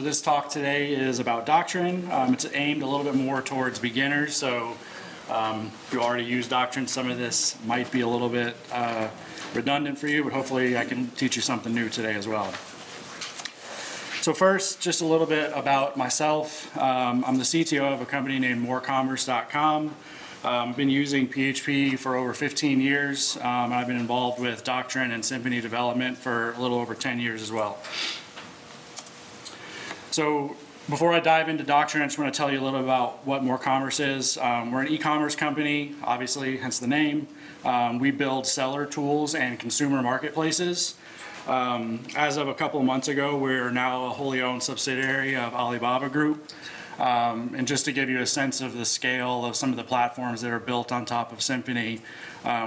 this talk today is about Doctrine. It's aimed a little bit more towards beginners, so if you already use Doctrine, some of this might be a little bit redundant for you, but hopefully I can teach you something new today as well. So first, just a little bit about myself. I'm the CTO of a company named morecommerce.com. I've been using PHP for over 15 years. I've been involved with Doctrine and Symfony development for a little over 10 years as well. So before I dive into Doctrine, I just want to tell you a little about what MoreCommerce is. We're an e-commerce company, obviously, hence the name. We build seller tools and consumer marketplaces. As of a couple of months ago, we're now a wholly owned subsidiary of Alibaba Group. And just to give you a sense of the scale of some of the platforms that are built on top of Symfony,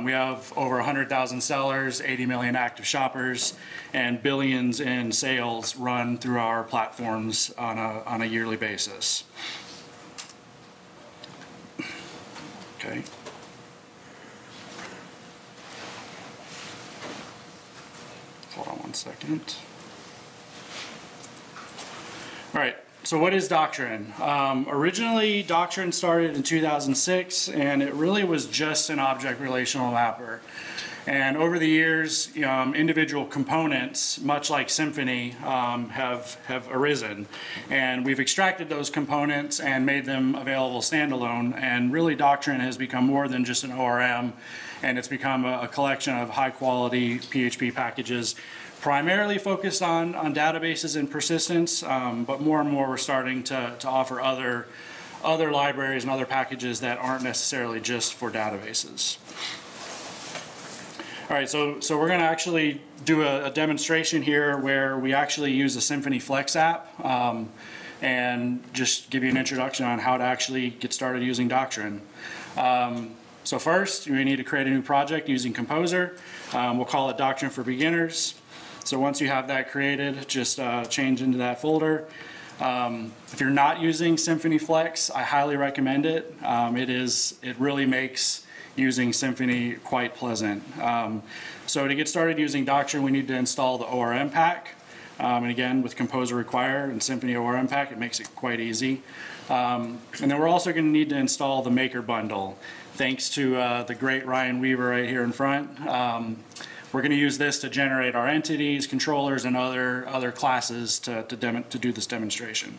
we have over 100,000 sellers, 80 million active shoppers, and billions in sales run through our platforms on a yearly basis. Okay. Hold on one second. All right. So what is Doctrine? Originally, Doctrine started in 2006, and it really was just an object relational mapper. And over the years, individual components, much like Symfony, have arisen. And we've extracted those components and made them available standalone. And really, Doctrine has become more than just an ORM, and it's become a collection of high-quality PHP packages, primarily focused on databases and persistence, but more and more we're starting to offer other libraries and other packages that aren't necessarily just for databases. All right, so we're going to actually do a demonstration here where we actually use a Symfony Flex app and just give you an introduction on how to actually get started using Doctrine. So first, we need to create a new project using Composer. We'll call it Doctrine for Beginners. So once you have that created, just change into that folder. If you're not using Symfony Flex, I highly recommend it. It really makes using Symfony quite pleasant. So to get started using Doctrine, we need to install the ORM pack. And again, with Composer required and Symfony ORM pack, it makes it quite easy. And then we're also going to need to install the MakerBundle. Thanks to the great Ryan Weaver right here in front. We're going to use this to generate our entities, controllers, and other classes to do this demonstration.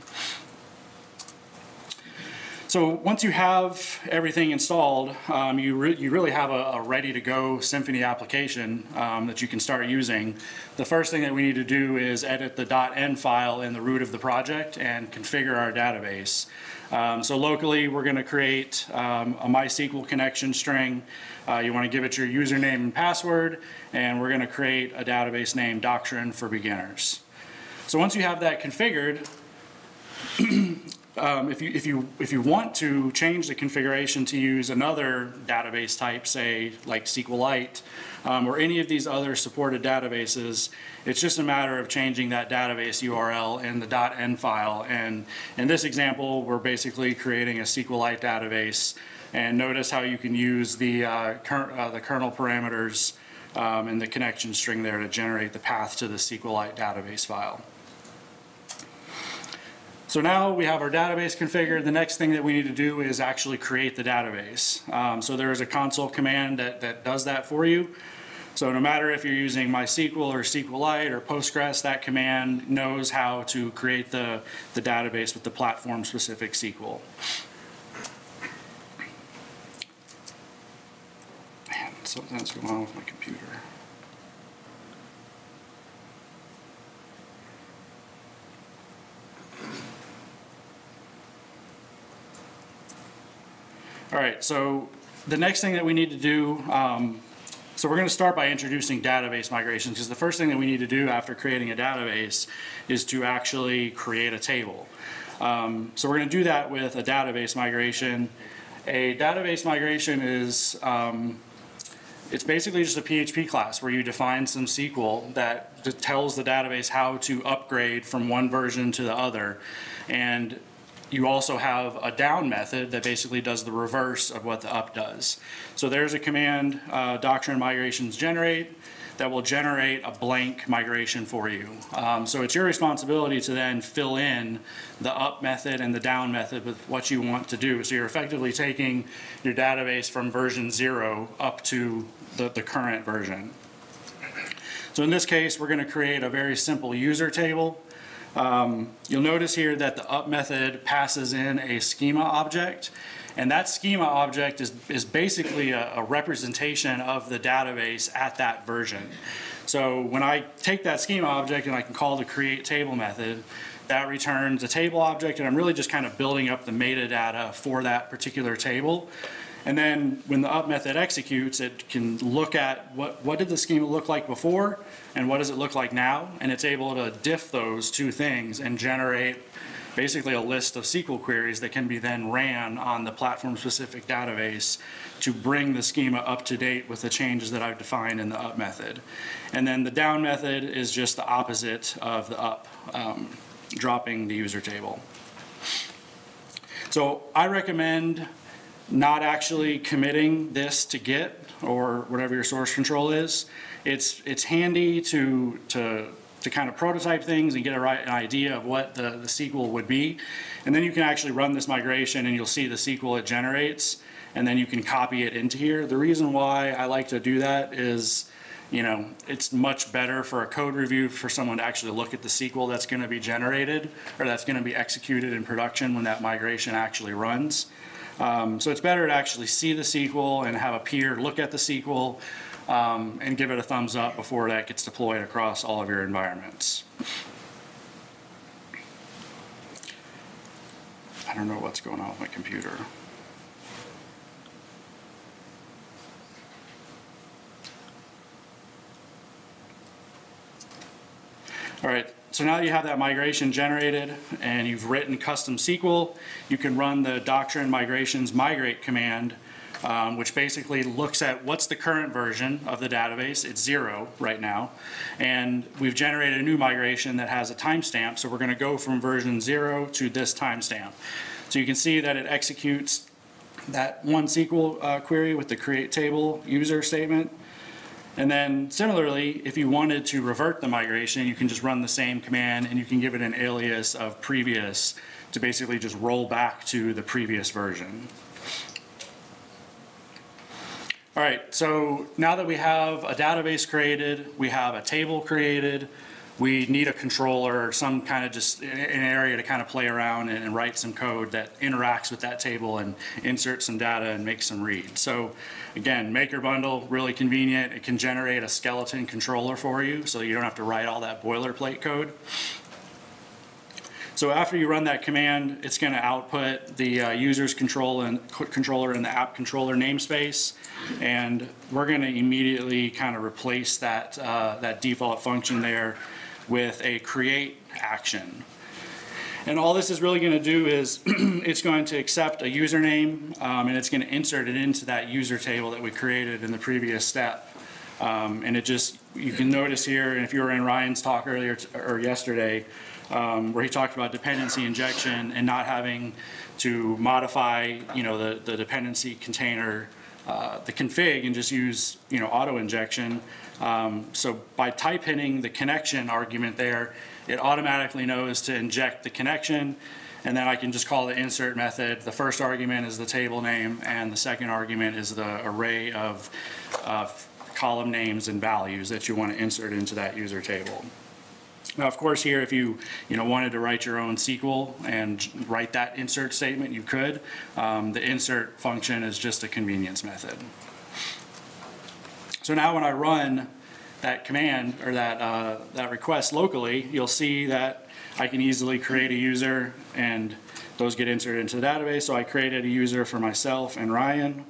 So once you have everything installed, you really have a ready-to-go Symfony application that you can start using. The first thing that we need to do is edit the .n file in the root of the project and configure our database. So locally, we're going to create a MySQL connection string. You want to give it your username and password, and we're going to create a database named Doctrine for Beginners. So once you have that configured, if you want to change the configuration to use another database type, say like SQLite, or any of these other supported databases, it's just a matter of changing that database URL in the .n file. And in this example, we're basically creating a SQLite database. And notice how you can use the kernel parameters in the connection string there to generate the path to the SQLite database file. So now we have our database configured. The next thing that we need to do is actually create the database. So there is a console command that does that for you. So no matter if you're using MySQL or SQLite or Postgres, that command knows how to create the database with the platform-specific SQL. Man, something's going on with my computer. All right, so the next thing that we need to do, so we're going to start by introducing database migrations, because the first thing that we need to do after creating a database is to actually create a table. So we're going to do that with a database migration. A database migration is, it's basically just a PHP class where you define some SQL that tells the database how to upgrade from one version to the other. And you also have a down method that basically does the reverse of what the up does. So there's a command, Doctrine migrations generate. that will generate a blank migration for you. So it's your responsibility to then fill in the up method and the down method with what you want to do. So you're effectively taking your database from version 0 up to the current version. So in this case, we're going to create a very simple user table. You'll notice here that the up method passes in a schema object, and that schema object is basically a representation of the database at that version. So when I take that schema object and I can call the create table method, that returns a table object, and I'm really just kind of building up the metadata for that particular table. And then when the up method executes, it can look at what did the schema look like before and what does it look like now, and it's able to diff those two things and generate basically a list of SQL queries that can be then ran on the platform-specific database to bring the schema up to date with the changes that I've defined in the up method. And then the down method is just the opposite of the up, dropping the user table. So I recommend not actually committing this to Git or whatever your source control is. It's handy to kind of prototype things and get an idea of what the SQL would be. And then you can actually run this migration and you'll see the SQL it generates, and then you can copy it into here. The reason why I like to do that is, you know, it's much better for a code review for someone to actually look at the SQL that's going to be generated or that's going to be executed in production when that migration actually runs. So it's better to actually see the SQL and have a peer look at the SQL and give it a thumbs up before that gets deployed across all of your environments. I don't know what's going on with my computer. All right. So now that you have that migration generated and you've written custom SQL, you can run the Doctrine migrations migrate command, which basically looks at what's the current version of the database. It's 0 right now. And we've generated a new migration that has a timestamp. So we're going to go from version 0 to this timestamp. So you can see that it executes that one SQL query with the create table user statement. And then similarly, if you wanted to revert the migration, you can just run the same command and you can give it an alias of previous to basically just roll back to the previous version. All right, so now that we have a database created, we have a table created, we need a controller or some kind of just an area to kind of play around and write some code that interacts with that table and insert some data and make some reads. So again, MakerBundle, really convenient. It can generate a skeleton controller for you so you don't have to write all that boilerplate code. So after you run that command, it's going to output the user's controller and the app controller namespace, and we're going to immediately kind of replace that, that default function there with a create action. And all this is really going to do is it's going to accept a username and it's going to insert it into that user table that we created in the previous step. And it just, you can notice here, and if you were in Ryan's talk earlier or yesterday, where he talked about dependency injection and not having to modify, you know, the dependency container, the config, and just use, you know, auto injection. So by type hitting the connection argument there, it automatically knows to inject the connection, and then I can just call the insert method. The first argument is the table name, and the second argument is the array of column names and values that you want to insert into that user table. Now, of course, here, if you wanted to write your own SQL and write that insert statement, you could. The insert function is just a convenience method. So now when I run that command or that request locally, you'll see that I can easily create a user and those get inserted into the database. So I created a user for myself and Ryan.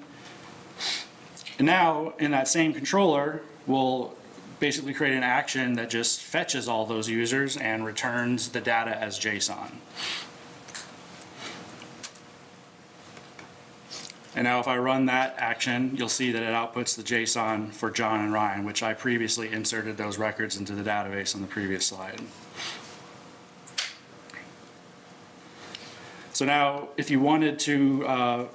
And now in that same controller, we'll basically create an action that just fetches all those users and returns the data as JSON. And now if I run that action, you'll see that it outputs the JSON for John and Ryan, which I previously inserted those records into the database on the previous slide. So now if you wanted to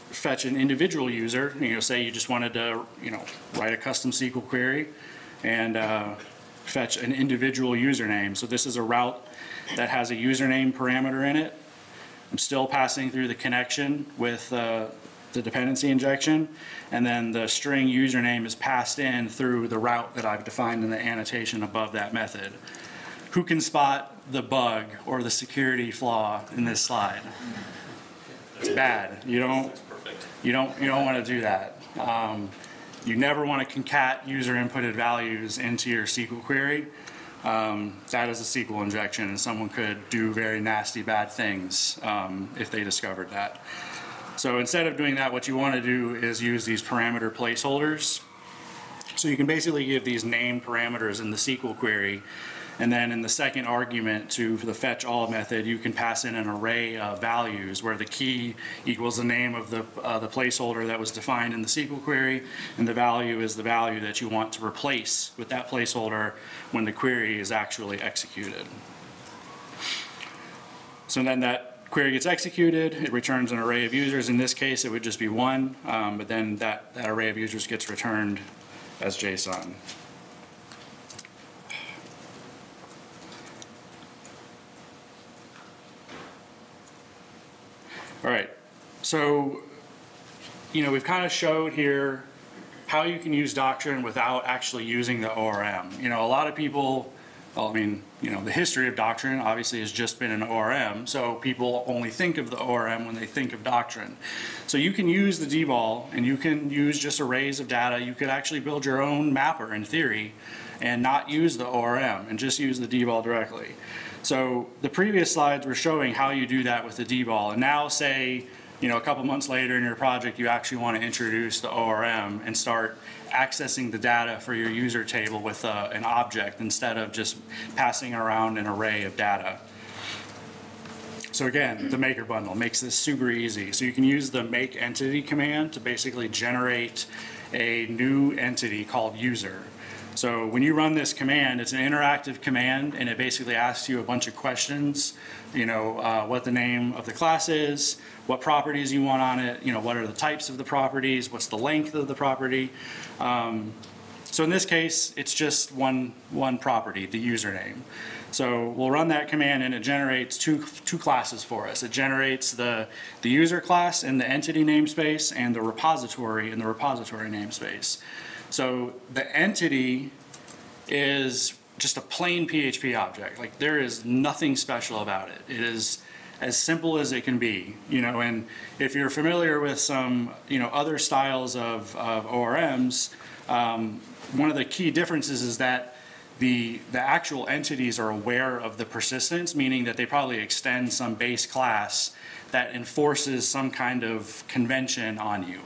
fetch an individual user, say you just wanted to write a custom SQL query, and fetch an individual username. So this is a route that has a username parameter in it. I'm still passing through the connection with the dependency injection, and then the string username is passed in through the route that I've defined in the annotation above that method. Who can spot the bug or the security flaw in this slide? It's bad. You don't want to do that. You never want to concat user inputted values into your SQL query. That is a SQL injection, and someone could do very nasty bad things if they discovered that. So instead of doing that, what you want to do is use these parameter placeholders. So you can basically give these named parameters in the SQL query, and then in the second argument to the fetch all method, you can pass in an array of values where the key equals the name of the placeholder that was defined in the SQL query, and the value is the value that you want to replace with that placeholder when the query is actually executed. So then that query gets executed, it returns an array of users. In this case, it would just be one, but then that array of users gets returned as JSON. All right, so, we've kind of showed here how you can use Doctrine without actually using the ORM. A lot of people, the history of Doctrine obviously has just been an ORM, so people only think of the ORM when they think of Doctrine. So you can use the dball, and you can use just arrays of data. You could actually build your own mapper in theory and not use the ORM and just use the dball directly. So the previous slides were showing how you do that with the dball, and now say, a couple months later in your project, you actually want to introduce the ORM and start accessing the data for your user table with an object instead of just passing around an array of data. So again, the MakerBundle makes this super easy. So you can use the make entity command to basically generate a new entity called user. So when you run this command, it's an interactive command, and it basically asks you a bunch of questions. What the name of the class is, what properties you want on it, what are the types of the properties, what's the length of the property. So in this case, it's just one property, the username. So we'll run that command, and it generates two classes for us. It generates the user class in the entity namespace and the repository in the repository namespace. So the entity is just a plain PHP object. Like, there is nothing special about it. It is as simple as it can be, and if you're familiar with some, other styles of ORMs, one of the key differences is that the actual entities are aware of the persistence, meaning that they probably extend some base class that enforces some kind of convention on you.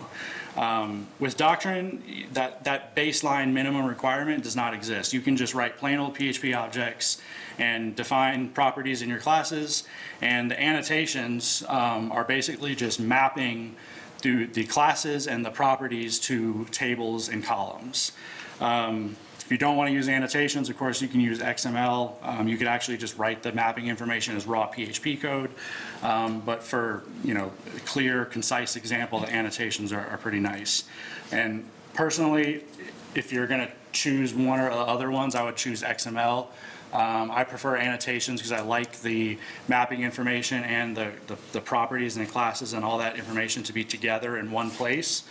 With Doctrine, that baseline minimum requirement does not exist. You can just write plain old PHP objects and define properties in your classes, and the annotations are basically just mapping the classes and the properties to tables and columns. If you don't want to use annotations, of course, you can use XML. You could actually just write the mapping information as raw PHP code. But for a clear, concise example, the annotations are pretty nice. And personally, if you're going to choose one or the other ones, I would choose XML. I prefer annotations because I like the mapping information and the properties and the classes and all that information to be together in one place.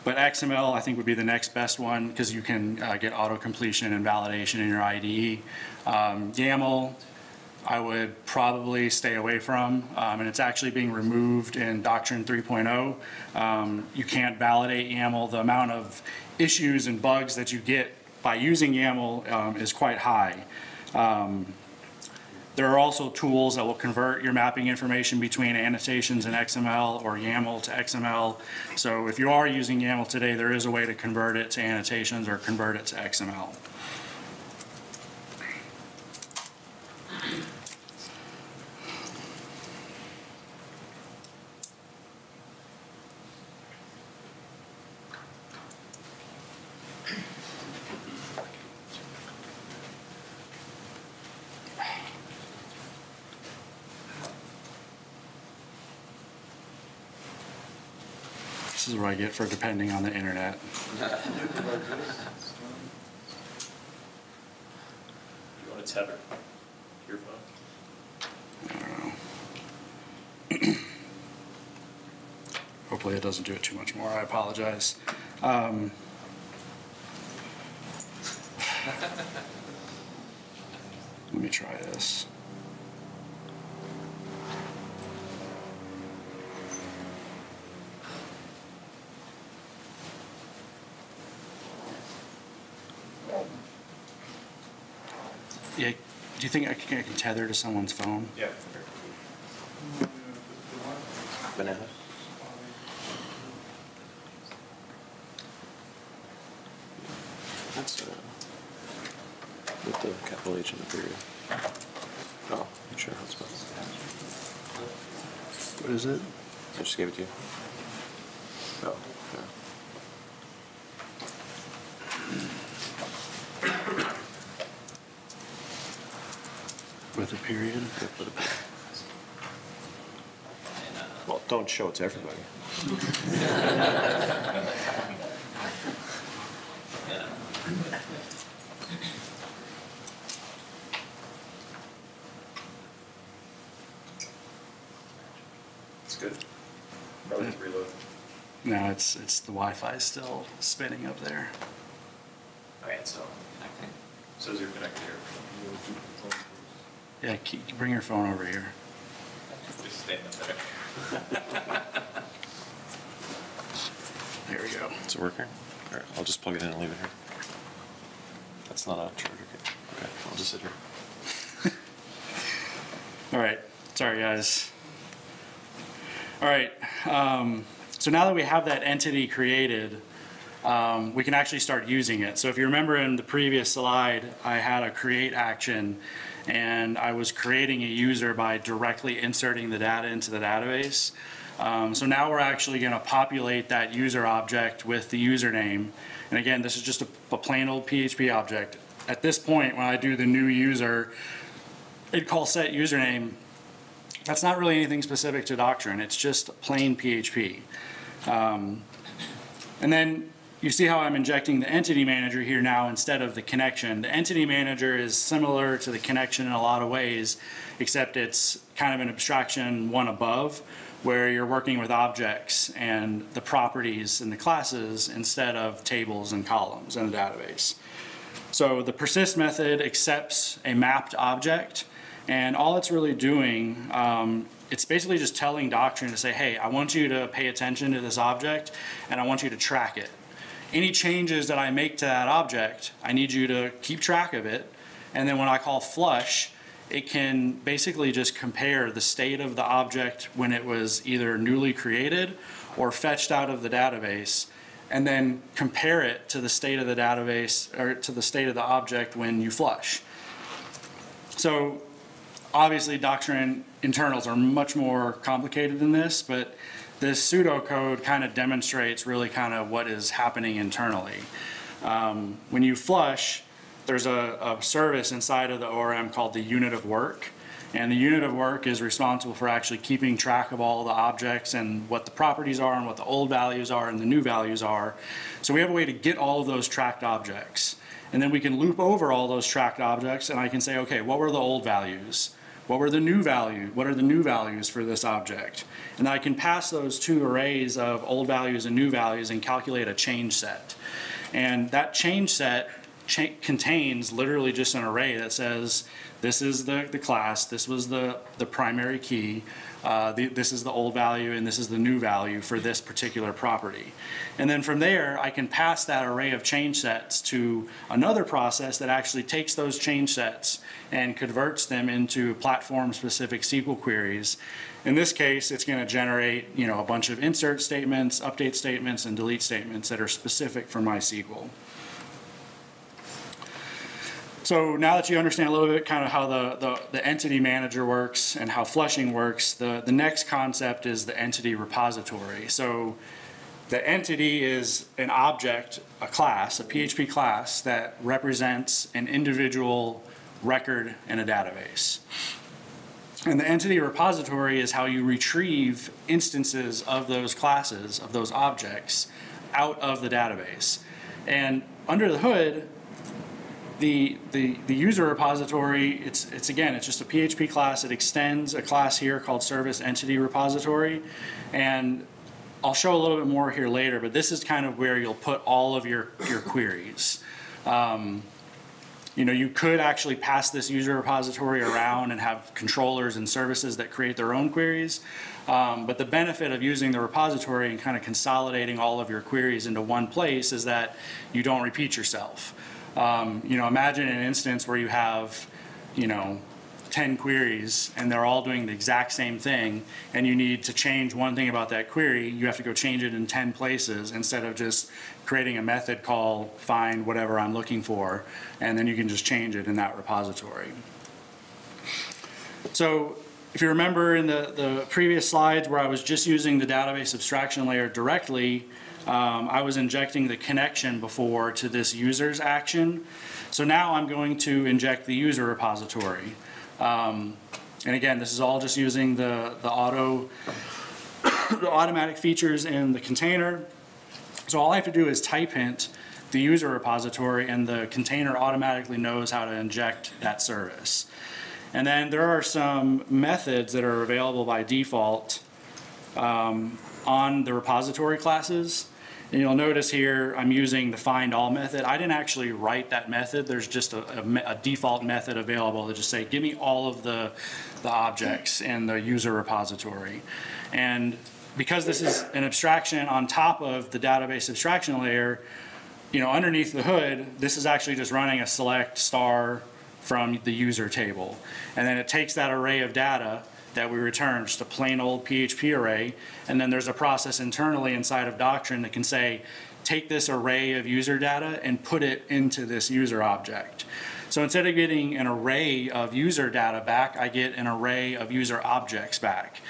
But XML, I think, would be the next best one because you can get auto-completion and validation in your IDE. YAML, I would probably stay away from, and it's actually being removed in Doctrine 3.0. You can't validate YAML. The amount of issues and bugs that you get by using YAML is quite high. There are also tools that will convert your mapping information between annotations and XML or YAML to XML. So if you are using YAML today, there is a way to convert it to annotations or convert it to XML. This is what I get for depending on the internet. You want to tether your phone? I don't know. Hopefully it doesn't do it too much more. I apologize. Let me try this. Yeah, do you think I can tether to someone's phone? Yeah. Banana. That's with the capital H in the period. Oh, sure, that's fine. What is it? I just gave it to you. Oh, yeah. With a period? Yeah, with a period. Well, don't show it to everybody. It's good. Probably just reload. No, it's the Wi-Fi still spinning up there. Okay, so is your connector here? Yeah, bring your phone over here. Just stand up there. There we go. Is it working? All right, I'll just plug it in and leave it here. That's not a charger kit. Okay, I'll just sit here. All right, sorry guys. All right, so now that we have that entity created, we can actually start using it. So if you remember in the previous slide, I had a create action and I was creating a user by directly inserting the data into the database. So now we're actually going to populate that user object with the username. And again, this is just a plain old PHP object. At this point, when I do the new user, it calls set username. That's not really anything specific to Doctrine. It's just plain PHP. And then you see how I'm injecting the entity manager here now instead of the connection. The entity manager is similar to the connection in a lot of ways, except it's kind of an abstraction one above, where you're working with objects and the properties and the classes instead of tables and columns in a database. So the persist method accepts a mapped object, and all it's really doing, it's basically just telling Doctrine to say, hey, I want you to pay attention to this object and I want you to track it. Any changes that I make to that object, I need you to keep track of it, and then when I call flush, it can basically just compare the state of the object when it was either newly created or fetched out of the database, and then compare it to the state of the database or to the state of the object when you flush. So obviously Doctrine internals are much more complicated than this, but this pseudocode kind of demonstrates really kind of what is happening internally. When you flush, there's a service inside of the ORM called the unit of work. And the unit of work is responsible for actually keeping track of all the objects and what the properties are and what the old values are and the new values are. So we have a way to get all of those tracked objects. And then we can loop over all those tracked objects and I can say, okay, what were the old values? What were the new values? What are the new values for this object? And I can pass those two arrays of old values and new values and calculate a change set. And that change set contains literally just an array that says, this is the class, this was the primary key, this is the old value, and this is the new value for this particular property. And then from there, I can pass that array of change sets to another process that actually takes those change sets and converts them into platform-specific SQL queries. In this case, it's going to generate, a bunch of insert statements, update statements, and delete statements that are specific for MySQL. So now that you understand a little bit kind of how the entity manager works and how flushing works, the next concept is the entity repository. So the entity is an object, a class, a PHP class that represents an individual record in a database. And the entity repository is how you retrieve instances of those classes, of those objects, out of the database. And under the hood, the user repository, it's just a PHP class. It extends a class here called service entity repository. And I'll show a little bit more here later, but this is kind of where you'll put all of your queries. You could actually pass this user repository around and have controllers and services that create their own queries. But the benefit of using the repository and kind of consolidating all of your queries into one place is that you don't repeat yourself. Imagine an instance where you have, 10 queries and they're all doing the exact same thing, and you need to change one thing about that query. You have to go change it in 10 places instead of just creating a method call find whatever I'm looking for, and then you can just change it in that repository. So if you remember in the previous slides where I was just using the database abstraction layer directly, I was injecting the connection before to this user's action. So now I'm going to inject the user repository. And again, this is all just using the automatic features in the container. So all I have to do is type hint the user repository, and the container automatically knows how to inject that service. And then there are some methods that are available by default on the repository classes. And you'll notice here I'm using the find all method. I didn't actually write that method. There's just a default method available to just say, give me all of the objects in the user repository. And because this is an abstraction on top of the database abstraction layer, underneath the hood, this is actually just running a select star from the user table. And then it takes that array of data that we return, just a plain old PHP array, and then there's a process internally inside of Doctrine that can say, take this array of user data and put it into this user object. So instead of getting an array of user data back, I get an array of user objects back.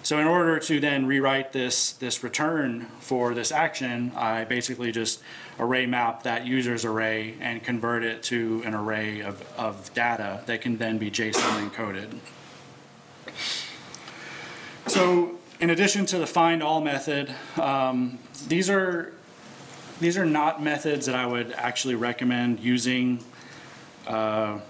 So in order to then rewrite this return for this action, I basically just array map that user's array and convert it to an array of data that can then be JSON encoded. So in addition to the find all method, these are not methods that I would actually recommend using a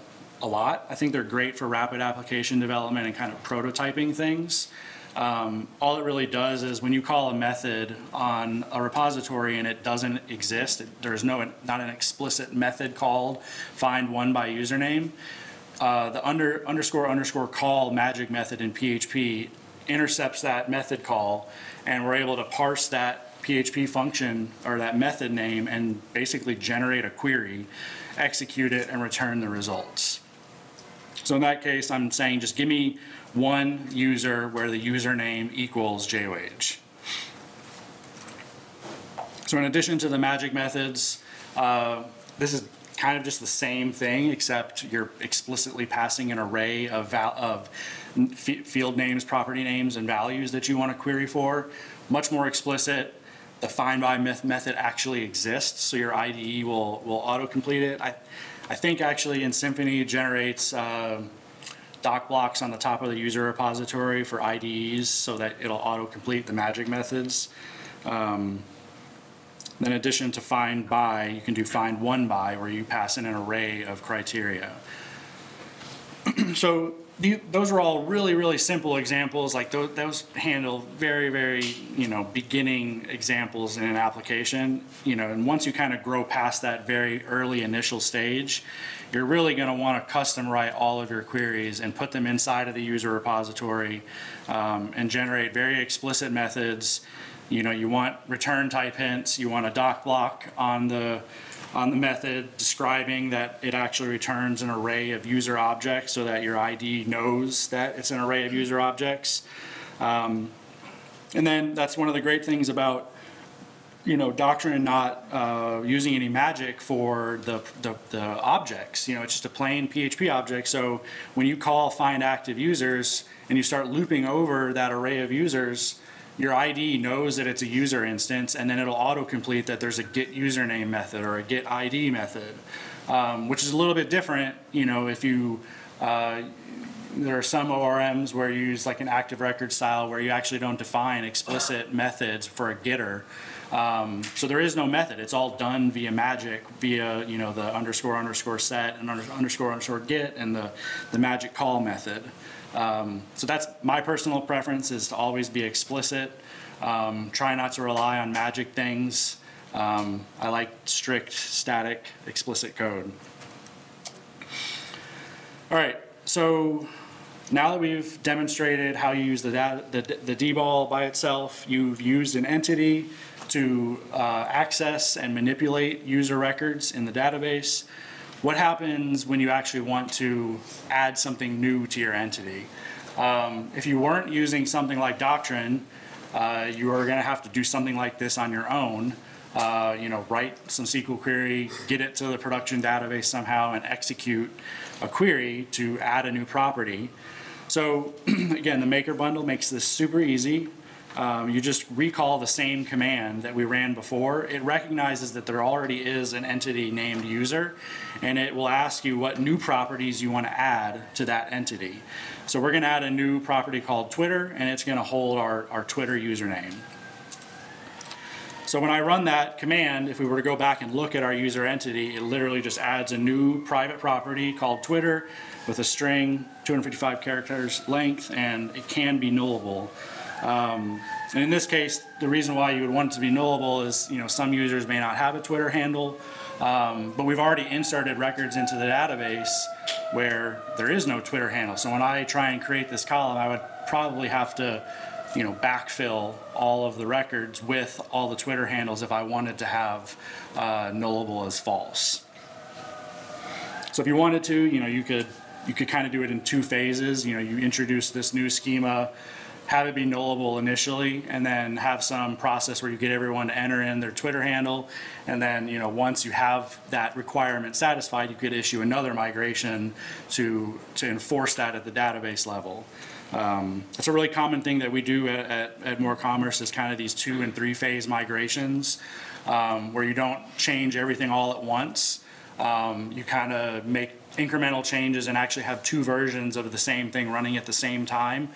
lot. I think they're great for rapid application development and kind of prototyping things. All it really does is when you call a method on a repository and it doesn't exist, there's not an explicit method called find one by username. The underscore call magic method in PHP intercepts that method call, and we're able to parse that PHP function or that method name and basically generate a query, execute it, and return the results. So in that case, I'm saying just give me one user where the username equals JWage. So in addition to the magic methods, this is kind of just the same thing, except you're explicitly passing an array of field names, property names, and values that you want to query for. Much more explicit. The find by method actually exists, so your IDE will auto-complete it. I think actually in Symfony it generates doc blocks on the top of the user repository for IDEs so that it'll auto-complete the magic methods. In addition to find by, you can do find one by, where you pass in an array of criteria. So those are all really, really simple examples. Like those handle very, very, beginning examples in an application. And once you kind of grow past that very early initial stage, you're really going to want to custom write all of your queries and put them inside of the user repository and generate very explicit methods. You want return type hints, you want a doc block on the method describing that it actually returns an array of user objects so that your IDE knows that it's an array of user objects. And then that's one of the great things about Doctrine not using any magic for the objects. It's just a plain PHP object. So when you call find active users and you start looping over that array of users, your IDE knows that it's a user instance, and then it'll autocomplete that there's a get username method or a get ID method, which is a little bit different. If you There are some ORMs where you use like an active record style where you actually don't define explicit methods for a getter. So there is no method. It's all done via magic, via the __ set and __ get and the magic call method. So that's my personal preference, is to always be explicit. Try not to rely on magic things. I like strict, static, explicit code. All right, so now that we've demonstrated how you use the dball by itself, you've used an entity to access and manipulate user records in the database. What happens when you actually want to add something new to your entity? If you weren't using something like Doctrine, you are going to have to do something like this on your own. Write some SQL query, get it to the production database somehow, and execute a query to add a new property. So again, the MakerBundle makes this super easy. You just recall the same command that we ran before. It recognizes that there already is an entity named user, and it will ask you what new properties you want to add to that entity. So we're going to add a new property called Twitter, and it's going to hold our Twitter username. So when I run that command, if we were to go back and look at our user entity, it literally just adds a new private property called Twitter with a string, 255 characters length, and it can be nullable. And in this case, the reason why you would want it to be nullable is, some users may not have a Twitter handle, but we've already inserted records into the database where there is no Twitter handle. So when I try and create this column, I would probably have to backfill all of the records with all the Twitter handles if I wanted to have nullable as false. So if you wanted to, you could kind of do it in two phases. You introduce this new schema, have it be nullable initially, and then have some process where you get everyone to enter in their Twitter handle, and then once you have that requirement satisfied, you could issue another migration to enforce that at the database level. It's a really common thing that we do at More Commerce, is kind of these 2- and 3-phase migrations, where you don't change everything all at once. You kind of make incremental changes and actually have 2 versions of the same thing running at the same time,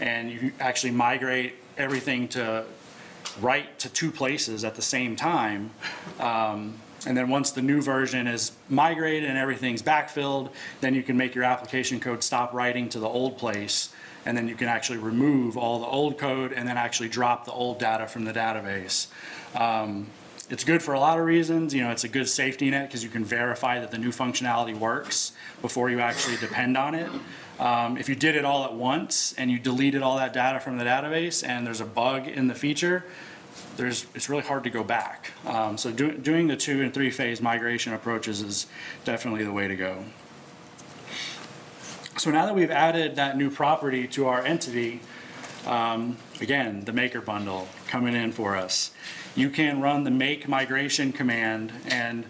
and you actually migrate everything to write to 2 places at the same time. And then once the new version is migrated and everything's backfilled, then you can make your application code stop writing to the old place, and then you can actually remove all the old code and then actually drop the old data from the database. It's good for a lot of reasons. It's a good safety net because you can verify that the new functionality works before you actually depend on it. If you did it all at once and you deleted all that data from the database and there's a bug in the feature, it's really hard to go back. So doing the 2- and 3-phase migration approaches is definitely the way to go. So now that we've added that new property to our entity, again, the MakerBundle coming in for us. You can run the make migration command, and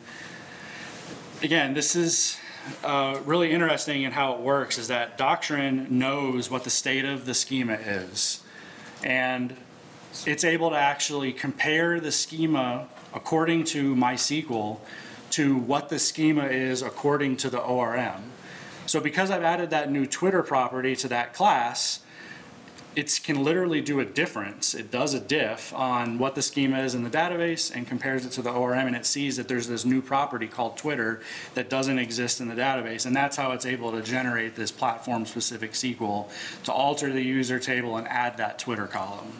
again, this is really interesting in how it works, is that Doctrine knows what the state of the schema is, and it's able to actually compare the schema according to MySQL to what the schema is according to the ORM. So because I've added that new Twitter property to that class, it can literally do a difference. It does a diff on what the schema is in the database and compares it to the ORM, and it sees that there's this new property called Twitter that doesn't exist in the database, and that's how it's able to generate this platform-specific SQL to alter the user table and add that Twitter column.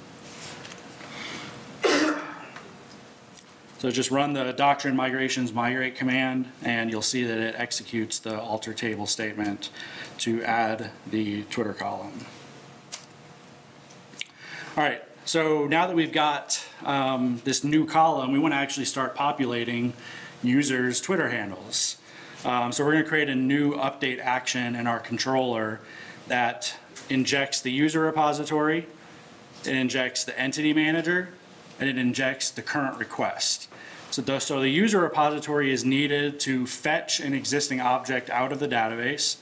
So just run the Doctrine migrations migrate command, and you'll see that it executes the alter table statement to add the Twitter column. All right, so now that we've got this new column, we want to actually start populating users' Twitter handles. So we're going to create a new update action in our controller that injects the user repository, it injects the entity manager, and it injects the current request. So the user repository is needed to fetch an existing object out of the database.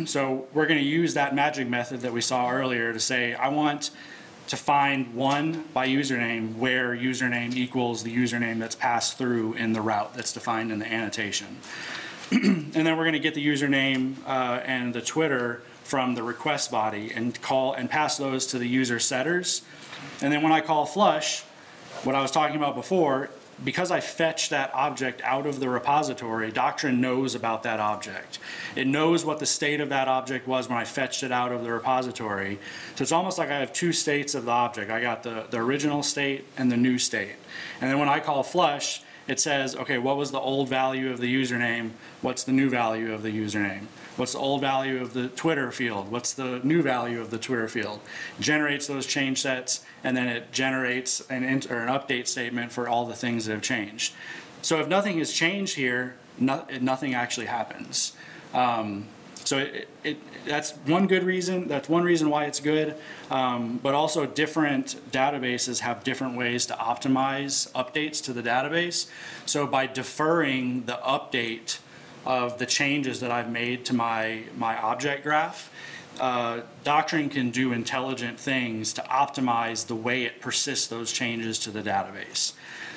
So we're going to use that magic method that we saw earlier to say, I want to find one by username where username equals the username that's passed through in the route that's defined in the annotation. And then we're going to get the username and the Twitter from the request body and call and pass those to the user setters. And then when I call flush, what I was talking about before, because I fetched that object out of the repository, Doctrine knows about that object. It knows what the state of that object was when I fetched it out of the repository. So it's almost like I have two states of the object. I got the original state and the new state. And then when I call flush, it says, okay, what was the old value of the username? What's the new value of the username? What's the old value of the Twitter field? What's the new value of the Twitter field? It generates those change sets, and then it generates an update statement for all the things that have changed. So if nothing has changed here, nothing actually happens. So that's one good reason. That's one reason why it's good. But also different databases have different ways to optimize updates to the database. So by deferring the update of the changes that I've made to my object graph, Doctrine can do intelligent things to optimize the way it persists those changes to the database.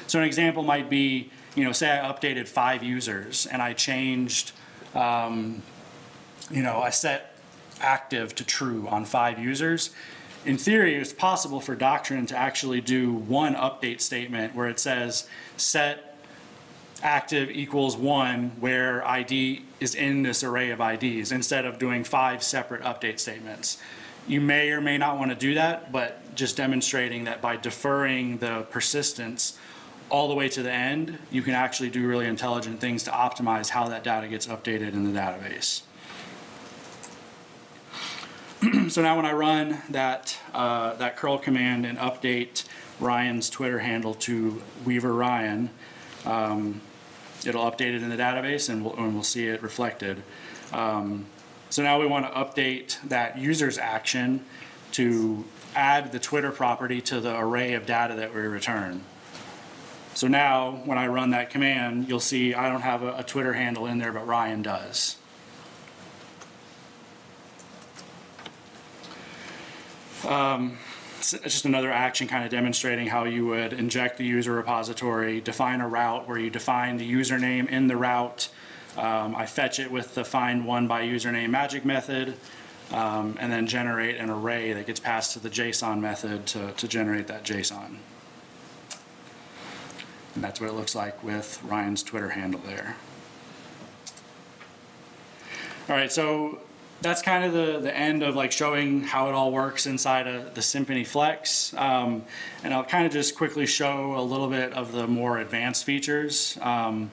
So an example might be, say I updated 5 users and I changed, I set active to true on 5 users. In theory, it's possible for Doctrine to actually do one update statement where it says set active equals 1 where ID is in this array of IDs instead of doing 5 separate update statements. You may or may not want to do that, but just demonstrating that by deferring the persistence all the way to the end, you can actually do really intelligent things to optimize how that data gets updated in the database. So now when I run that curl command and update Ryan's Twitter handle to Weaver Ryan, it'll update it in the database and we'll see it reflected. So now we want to update that user's action to add the Twitter property to the array of data that we return. So now when I run that command, you'll see I don't have a Twitter handle in there, but Ryan does. It's just another action kind of demonstrating how you would inject the user repository, define a route where you define the username in the route. I fetch it with the find one by username magic method, and then generate an array that gets passed to the JSON method to generate that JSON. And that's what it looks like with Ryan's Twitter handle there. All right, so that's kind of the end of like showing how it all works inside of the Symfony Flex. And I'll kind of just quickly show a little bit of the more advanced features. And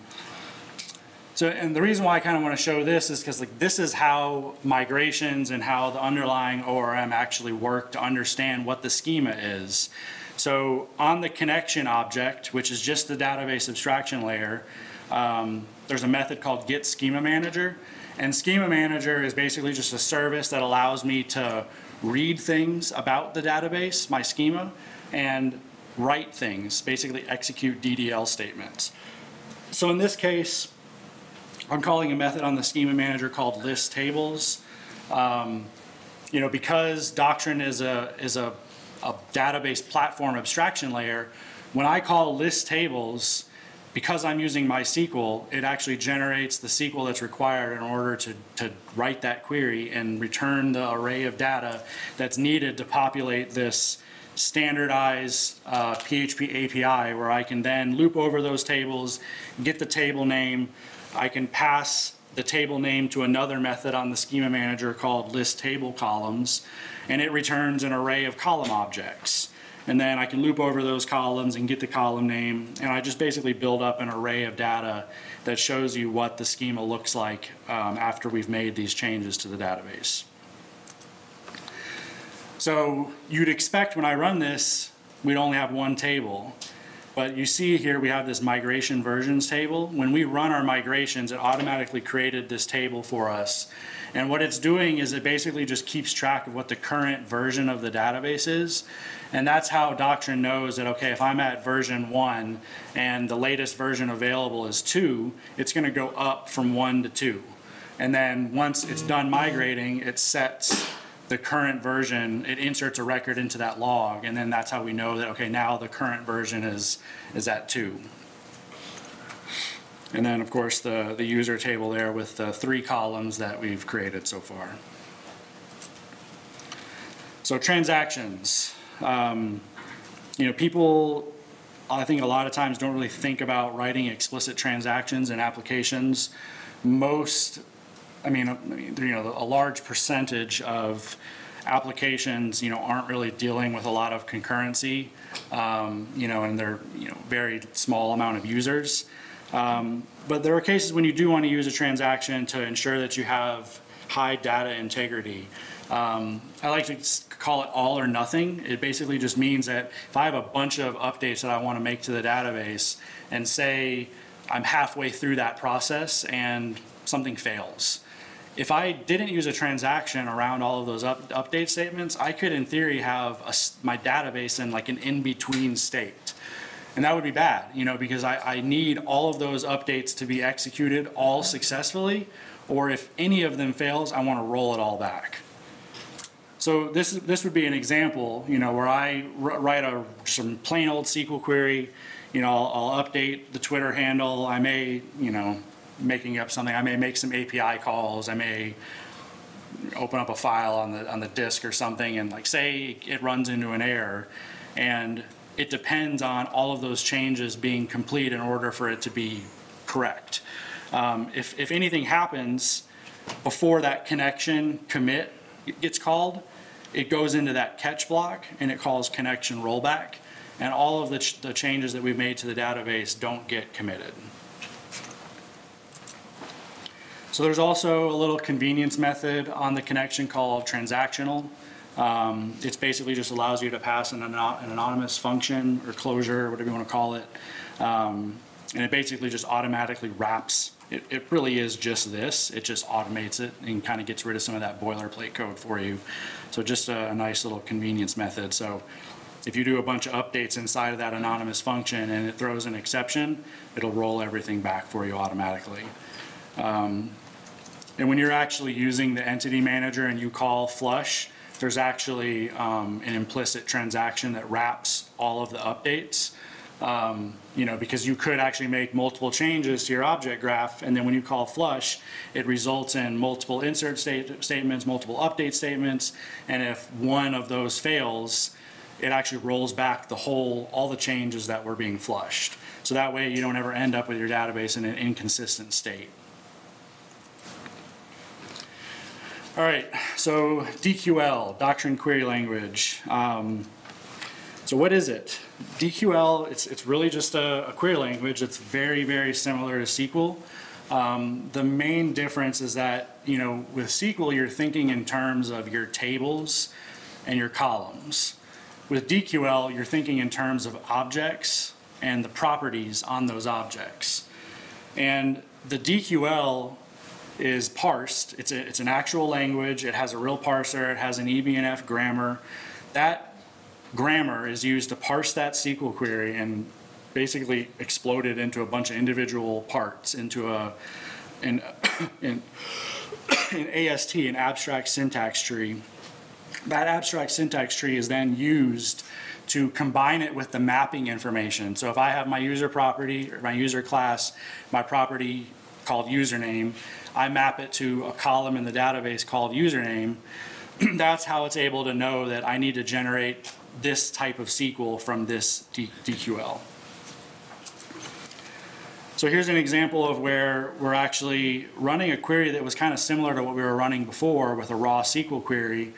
the reason why I kind of want to show this is because like this is how migrations and how the underlying ORM actually work to understand what the schema is. So on the connection object, which is just the database abstraction layer, there's a method called get schema manager. And Schema Manager is basically just a service that allows me to read things about the database, my schema, and write things, basically execute DDL statements. So in this case, I'm calling a method on the Schema Manager called list tables. Because Doctrine is a database platform abstraction layer, when I call list tables, because I'm using MySQL, it actually generates the SQL that's required in order to write that query and return the array of data that's needed to populate this standardized PHP API where I can then loop over those tables, get the table name. I can pass the table name to another method on the Schema Manager called list table columns, and it returns an array of column objects. And then I can loop over those columns and get the column name, and I just basically build up an array of data that shows you what the schema looks like after we've made these changes to the database. So you'd expect when I run this, we'd only have one table. But you see here we have this migration versions table. When we run our migrations, it automatically created this table for us. And what it's doing is it basically just keeps track of what the current version of the database is. And that's how Doctrine knows that, okay, if I'm at version 1 and the latest version available is 2, it's going to go up from 1 to 2. And then once it's done migrating, it sets the current version, it inserts a record into that log, and then that's how we know that, okay, now the current version is at 2. And then, of course, the user table there with the 3 columns that we've created so far. So transactions. People, I think a lot of times don't really think about writing explicit transactions in applications. A large percentage of applications, aren't really dealing with a lot of concurrency, and they're, very small amount of users. But there are cases when you do want to use a transaction to ensure that you have high data integrity. I like to call it all or nothing. It basically just means that if I have a bunch of updates that I want to make to the database and say I'm halfway through that process and something fails, if I didn't use a transaction around all of those update statements, I could in theory have my database in like an in-between state. And that would be bad, because I need all of those updates to be executed all successfully, or if any of them fails, I want to roll it all back. So this would be an example, where I write some plain old SQL query. I'll update the Twitter handle. I may, making up something. I may make some API calls. I may open up a file on the disk or something, and say it runs into an error, and it depends on all of those changes being complete in order for it to be correct. If anything happens before that connection commit gets called, it goes into that catch block and it calls connection rollback, and all of the changes that we've made to the database don't get committed. So there's also a little convenience method on the connection called transactional. It basically just allows you to pass an anonymous function or closure, whatever you want to call it. And it basically just automatically wraps. It really is just this. It just automates it and kind of gets rid of some of that boilerplate code for you. So just a nice little convenience method. So if you do a bunch of updates inside of that anonymous function and it throws an exception, it'll roll everything back for you automatically. And when you're actually using the entity manager and you call flush, there's actually an implicit transaction that wraps all of the updates. Because you could actually make multiple changes to your object graph, and then when you call flush, it results in multiple insert statements, multiple update statements, and if one of those fails, it actually rolls back all the changes that were being flushed. So that way you don't ever end up with your database in an inconsistent state. All right, so DQL, Doctrine Query Language. So what is it? DQL, it's really just a query language. It's very, very similar to SQL. The main difference is that, with SQL, you're thinking in terms of your tables and your columns. With DQL, you're thinking in terms of objects and the properties on those objects. And the DQL is parsed. It's an actual language. It has a real parser. It has an EBNF grammar. That grammar is used to parse that SQL query and basically explode it into a bunch of individual parts into an AST, an abstract syntax tree. That abstract syntax tree is then used to combine it with the mapping information. So if I have my user property or my user class, my property called username, I map it to a column in the database called username. That's how it's able to know that I need to generate this type of SQL from this DQL. So here's an example of where we're actually running a query that was kind of similar to what we were running before with a raw SQL query,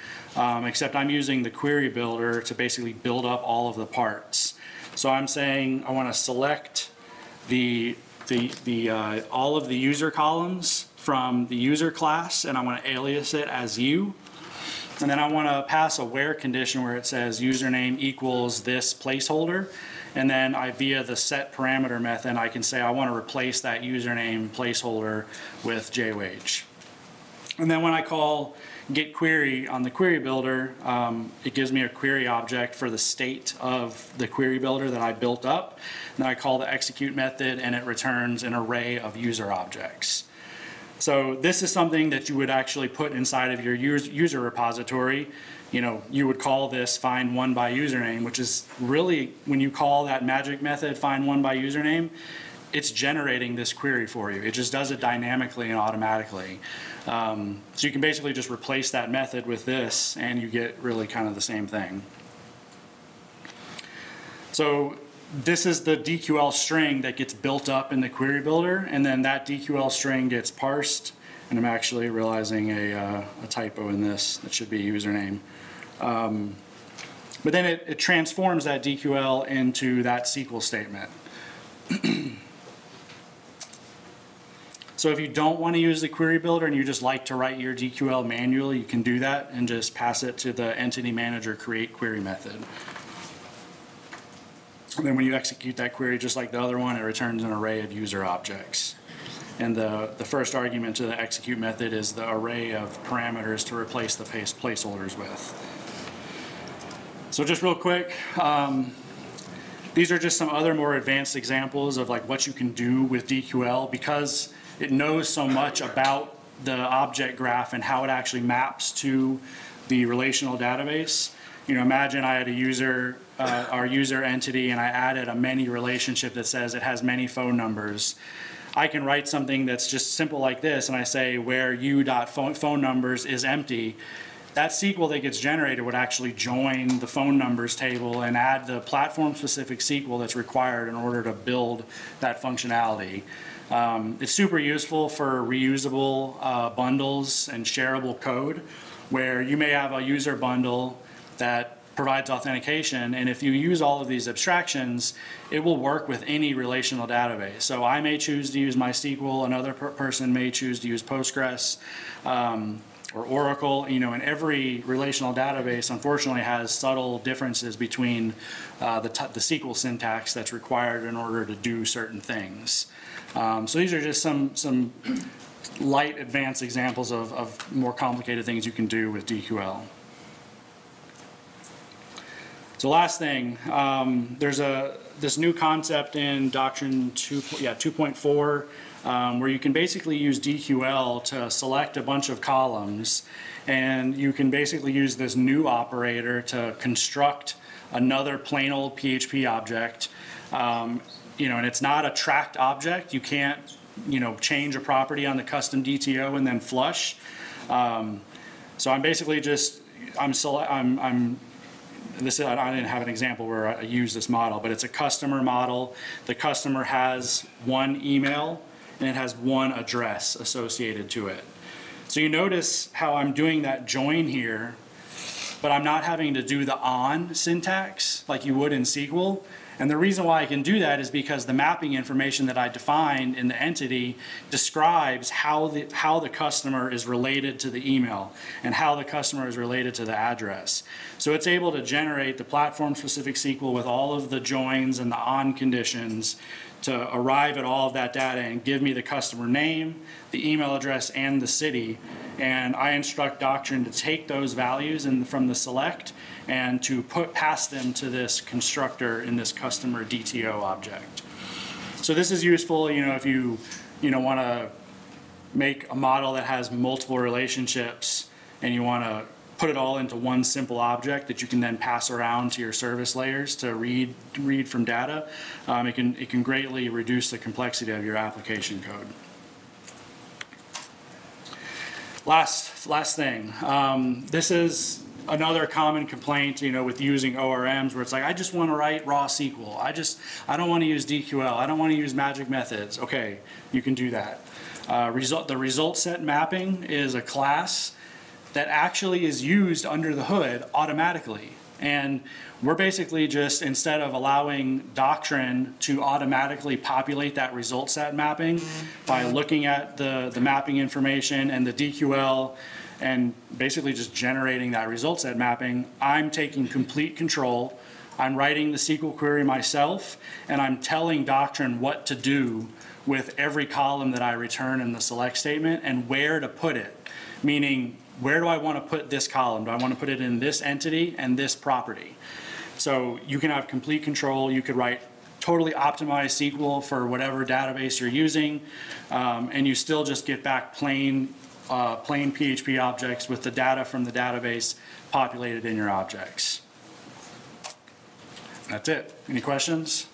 except I'm using the query builder to basically build up all of the parts. So I'm saying I want to select all of the user columns from the user class, and I want to alias it as u. And then I want to pass a where condition where it says username equals this placeholder. And then via the set parameter method, I can say I want to replace that username placeholder with JWage. And then when I call get query on the query builder, it gives me a query object for the state of the query builder that I built up. And then I call the execute method and it returns an array of user objects. So this is something that you would actually put inside of your user repository. You would call this find one by username, which is really, when you call that magic method find one by username, it's generating this query for you. It just does it dynamically and automatically. So you can basically just replace that method with this, and you get really kind of the same thing. So this is the DQL string that gets built up in the query builder, and then that DQL string gets parsed. And I'm actually realizing a typo in this. That should be username. But then it transforms that DQL into that SQL statement. So if you don't want to use the query builder and you just like to write your DQL manually, you can do that and just pass it to the EntityManager create query method. And then when you execute that query, just like the other one, it returns an array of user objects. And the first argument to the execute method is the array of parameters to replace the placeholders with. So just real quick, these are just some other more advanced examples of like what you can do with DQL because it knows so much about the object graph and how it actually maps to the relational database. You know, imagine I had a user, our user entity, and I added a many relationship that says it has many phone numbers. I can write something that's just simple like this, and I say where u.phone numbers is empty. That SQL that gets generated would actually join the phone numbers table and add the platform-specific SQL that's required in order to build that functionality. It's super useful for reusable bundles and shareable code, where you may have a user bundle that provides authentication, and if you use all of these abstractions, it will work with any relational database. So I may choose to use MySQL, another person may choose to use Postgres or Oracle. You know, and every relational database unfortunately has subtle differences between the SQL syntax that's required in order to do certain things. So these are just some light advanced examples of more complicated things you can do with DQL. So last thing, there's this new concept in Doctrine 2.4 where you can basically use DQL to select a bunch of columns, and you can basically use this new operator to construct another plain old PHP object. You know, and it's not a tracked object. You can't, you know, change a property on the custom DTO and then flush. So I'm basically just I didn't have an example where I use this model, but it's a customer model. The customer has one email and it has one address associated to it. So you notice how I'm doing that join here, but I'm not having to do the on syntax like you would in SQL. And the reason why I can do that is because the mapping information that I defined in the entity describes how the customer is related to the email and how the customer is related to the address. So it's able to generate the platform-specific SQL with all of the joins and the on conditions to arrive at all of that data and give me the customer name, the email address, and the city. And I instruct Doctrine to take those values from the select and to pass them to this constructor in this customer DTO object. So this is useful, you know, if you want to make a model that has multiple relationships and you want to put it all into one simple object that you can then pass around to your service layers to read from data. It can greatly reduce the complexity of your application code. Last thing, this is another common complaint, you know, with using ORMs, where it's like, I just want to write raw SQL. I don't want to use DQL. I don't want to use magic methods. Okay, you can do that. The result set mapping is a class that actually is used under the hood automatically. And we're basically just, instead of allowing Doctrine to automatically populate that result set mapping by looking at the mapping information and the DQL and basically just generating that result set mapping, I'm taking complete control. I'm writing the SQL query myself, and I'm telling Doctrine what to do with every column that I return in the select statement and where to put it. Meaning, where do I want to put this column? Do I want to put it in this entity and this property? So you can have complete control. You could write totally optimized SQL for whatever database you're using, and you still just get back plain PHP objects with the data from the database populated in your objects. That's it. Any questions?